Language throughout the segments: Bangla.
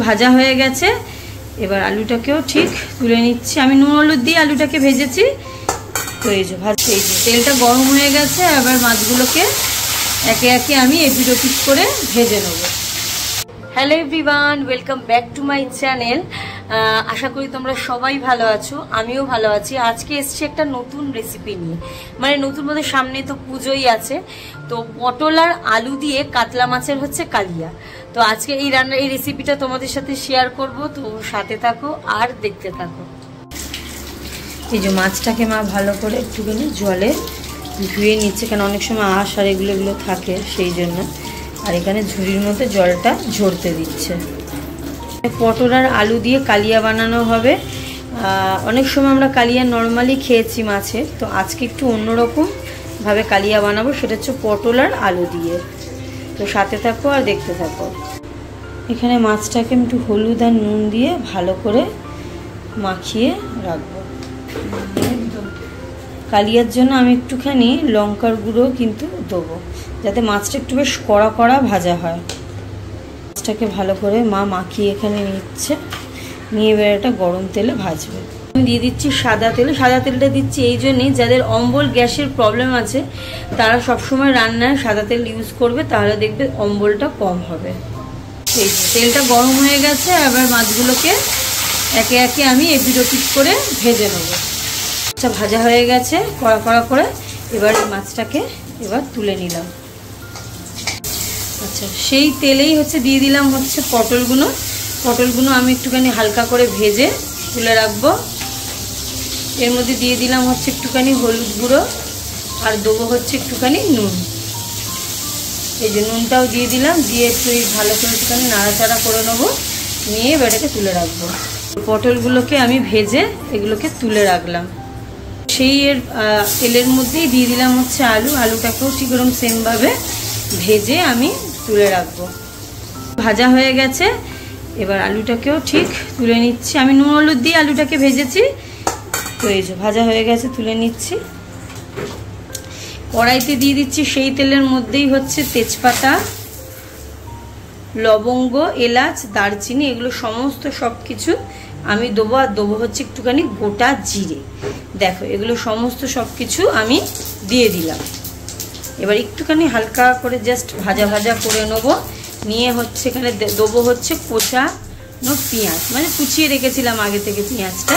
ভাজা হয়ে গেছে, এবার আলুটাকেও ঠিক তুলে নিচ্ছি। আমি নুন হলুদ দিয়ে আলুটাকে ভেজেছি। তো এই যে তেলটা গরম হয়ে গেছে, এবার মাছগুলোকে একে একে আমি এপিট ওপিট করে ভেজে নেব। Hello everyone, welcome back to my channel. আশা করি তোমরা সবাই ভালো আছো, আমিও ভালো আছি। আজকে এসছি একটা নতুন রেসিপি নিয়ে, মানে নতুন বলতে সামনে তো পুজোই আছে। তো পটল আর আলু দিয়ে কাতলা মাছের হচ্ছে কালিয়া। তো আজকে এই রেসিপিটা তোমাদের সাথে শেয়ার করব, তো সাথে থাকো আর দেখতে থাকো। এই যে মাছটাকে মা ভালো করে একটুখানি জলে ধুয়ে নিচ্ছে, কেন অনেক সময় আঁশ আর এগুলো থাকে সেই জন্য। আর এখানে ঝুড়ির মধ্যে জলটা ঝরতে দিচ্ছে। পটল আর আলু দিয়ে কালিয়া বানানো হবে। অনেক সময় আমরা কালিয়া নর্মালি খেয়েছি মাছের, তো আজকে একটু অন্যরকম ভাবে কালিয়া বানাবো, সেটা হচ্ছে পটল আর আলু দিয়ে। তো সাথে থাকো আর দেখতে থাকো। এখানে মাছটাকে একটু হলুদ আর নুন দিয়ে ভালো করে মাখিয়ে রাখবো। কালিয়ার জন্য আমি একটুখানি লঙ্কার গুঁড়ো কিন্তু দেবো, যাতে মাছটা একটু বেশ কড়া কড়া ভাজা হয়। মাছটাকে ভালো করে মা মাখিয়ে এখানে নিচ্ছে, নিয়ে এবার এটা গরম তেলে ভাজবে। আমি দিয়ে দিচ্ছি সাদা তেল। সাদা তেলটা দিচ্ছি এই জন্যই, যাদের অম্বল গ্যাসের প্রবলেম আছে তারা সবসময় রান্নায় সাদা তেল ইউজ করবে, তাহলে দেখবে অম্বলটা কম হবে। এই তেলটা গরম হয়ে গেছে, এবার মাছগুলোকে একে একে আমি এপিট ওপিট করে ভেজে নেব। মাছটা ভাজা হয়ে গেছে কড়া কড়া করে, এবার মাছটাকে তুলে নিলাম। আচ্ছা, সেই তেলেই দিয়ে দিলাম পটলগুলো আমি একটুখানি হালকা করে ভেজে তুলে রাখবো। এর মধ্যে দিয়ে দিলাম একটুখানি হলুদ গুঁড়ো, আর দেবো একটুখানি নুন। এই যে নুনটাও দিয়ে দিলাম, দিয়ে একটু ভালো করে একটুখানি নাড়াচাড়া করে নেবো, নিয়ে এটাকে তুলে রাখবো। পটলগুলোকে আমি ভেজে এগুলোকে তুলে রাখলাম। সেই তেলের মধ্যেই দিয়ে দিলাম আলুটাকেও ঠিক এরকম সেমভাবে ভেজে আমি তুলে রাখবো। ভাজা হয়ে গেছে, এবার আলুটাকেও ঠিক তুলে নিচ্ছি। আমি নুন হলুদ দিয়ে আলুটাকে ভেজেছি। তো এই যে ভাজা হয়ে গেছে, তুলে নিচ্ছি। কড়াইতে দিয়ে দিচ্ছি সেই তেলের মধ্যেই তেজপাতা, লবঙ্গ, এলাচ, দারচিনি, এগুলো সমস্ত সব কিছু আমি দেবো। আর দেবো একটুখানি গোটা জিরে। দেখো, এগুলো সমস্ত সব কিছু আমি দিয়ে দিলাম। এবার একটুখানি হালকা করে জাস্ট ভাজা ভাজা করে নেবো, নিয়ে এখানে দেবো কোচানো পেঁয়াজ, মানে কুচিয়ে রেখেছিলাম আগে থেকে পেঁয়াজটা,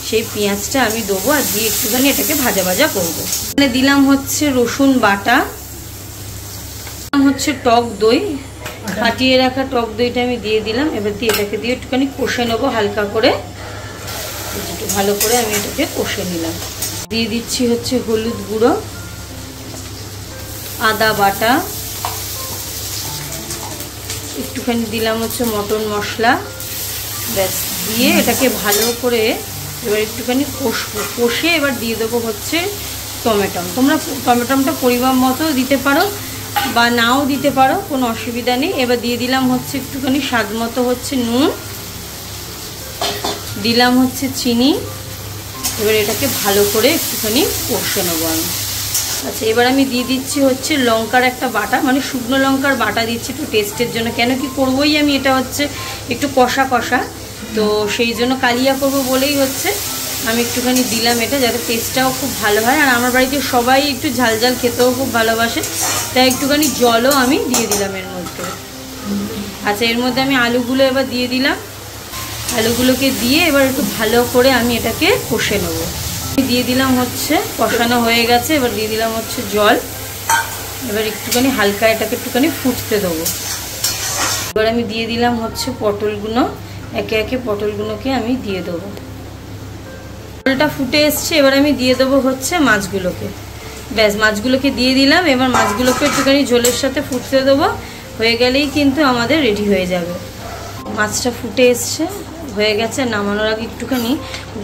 সেই পেঁয়াজটা আমি দেবো আর দিয়ে একটুখানি এটাকে ভাজা ভাজা করবো। এখানে দিলাম রসুন বাটা, টক দই, ফাটিয়ে রাখা টক দইটা আমি দিয়ে দিলাম। এবার এটাকে দিয়ে একটুখানি কষে নেবো হালকা করে, একটু ভালো করে আমি এটাকে কষে নিলাম। দিয়ে দিচ্ছি হলুদ গুঁড়ো, আদা বাটা, একটুখানি দিলাম মটন মশলা। ব্যাস, দিয়ে এটাকে ভালো করে এবার একটুখানি কষে এবার দিয়ে দেবো টমেটো। তোমরা টমেটোটা পরিমাণ মতো দিতে পারো বা নাও দিতে পারো, কোনো অসুবিধা নেই। এবার দিয়ে দিলাম একটুখানি স্বাদ মতো নুন, দিলাম চিনি। এবার এটাকে ভালো করে একটুখানি কষে নেবো আমি। আচ্ছা, এবার আমি দিয়ে দিচ্ছি লঙ্কার একটা বাটা, মানে শুকনো লঙ্কার বাটা দিচ্ছি একটু টেস্টের জন্য। কেন কি করবোই আমি, এটা একটু কষা কষা, তো সেই জন্য কালিয়া করবো বলেই আমি একটুখানি দিলাম এটা, যাতে টেস্টটাও খুব ভালো হয়। আর আমার বাড়িতে সবাই একটু ঝাল ঝাল খেতেও খুব ভালোবাসে, তাই একটুখানি জলও আমি দিয়ে দিলাম এর মধ্যে। আচ্ছা, এর মধ্যে আমি আলুগুলো এবার দিয়ে দিলাম। আলুগুলোকে দিয়ে এবার একটু ভালো করে আমি এটাকে কষে নেবো। দিয়ে দিলাম কষানো হয়ে গেছে, এবার দিয়ে দিলাম জল। এবার একটুখানি হালকা এটাকে একটুখানি ফুটতে দেবো। এবার আমি দিয়ে দিলাম পটলগুলো, একে একে পটলগুলোকে আমি দিয়ে দেবো। পটলটা ফুটে এসছে, এবার আমি দিয়ে দেবো মাছগুলোকে। ব্যাস, মাছগুলোকে দিয়ে দিলাম। এবার মাছগুলোকে একটুখানি ঝোলের সাথে ফুটতে দেবো, হয়ে গেলেই কিন্তু আমাদের রেডি হয়ে যাবে। মাছটা ফুটে এসছে, হয়ে গেছে। নামানোর আগে একটুখানি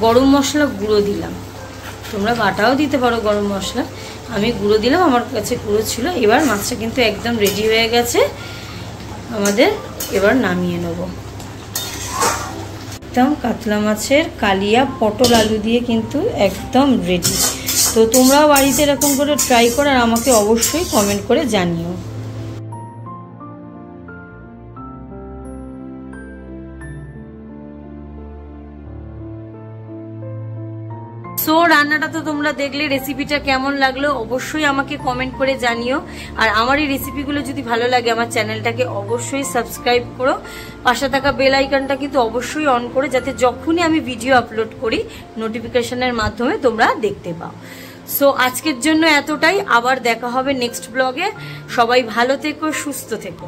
গরম মশলা গুঁড়ো দিলাম। তোমরা বাটাও দিতে পারো গরম মশলা, আমি গুঁড়ো দিলাম, আমার কাছে গুঁড়ো ছিল। এবার মাছটা কিন্তু একদম রেডি হয়ে গেছে আমাদের। এবার নামিয়ে নেব। একদম কাতলা মাছের কালিয়া পটল আলু দিয়ে কিন্তু একদম রেডি। তো তোমরাও বাড়িতে এরকম করে ট্রাই করো, আর আমাকে অবশ্যই কমেন্ট করে জানিও। সো রান্নাটা তো তোমরা দেখলে, রেসিপিটা কেমন লাগলো অবশ্যই আমাকে কমেন্ট করে জানিও। আর আমার এই রেসিপিগুলো যদি ভালো লাগে আমার চ্যানেলটাকে অবশ্যই সাবস্ক্রাইব করো, পাশে থাকা বেল আইকনটা কিন্তু অবশ্যই অন করো, যাতে যখনই আমি ভিডিও আপলোড করি নোটিফিকেশনের মাধ্যমে তোমরা দেখতে পাও। সো আজকের জন্য এতটাই, আবার দেখা হবে নেক্সট ব্লগে। সবাই ভালো থেকো, সুস্থ থেকো।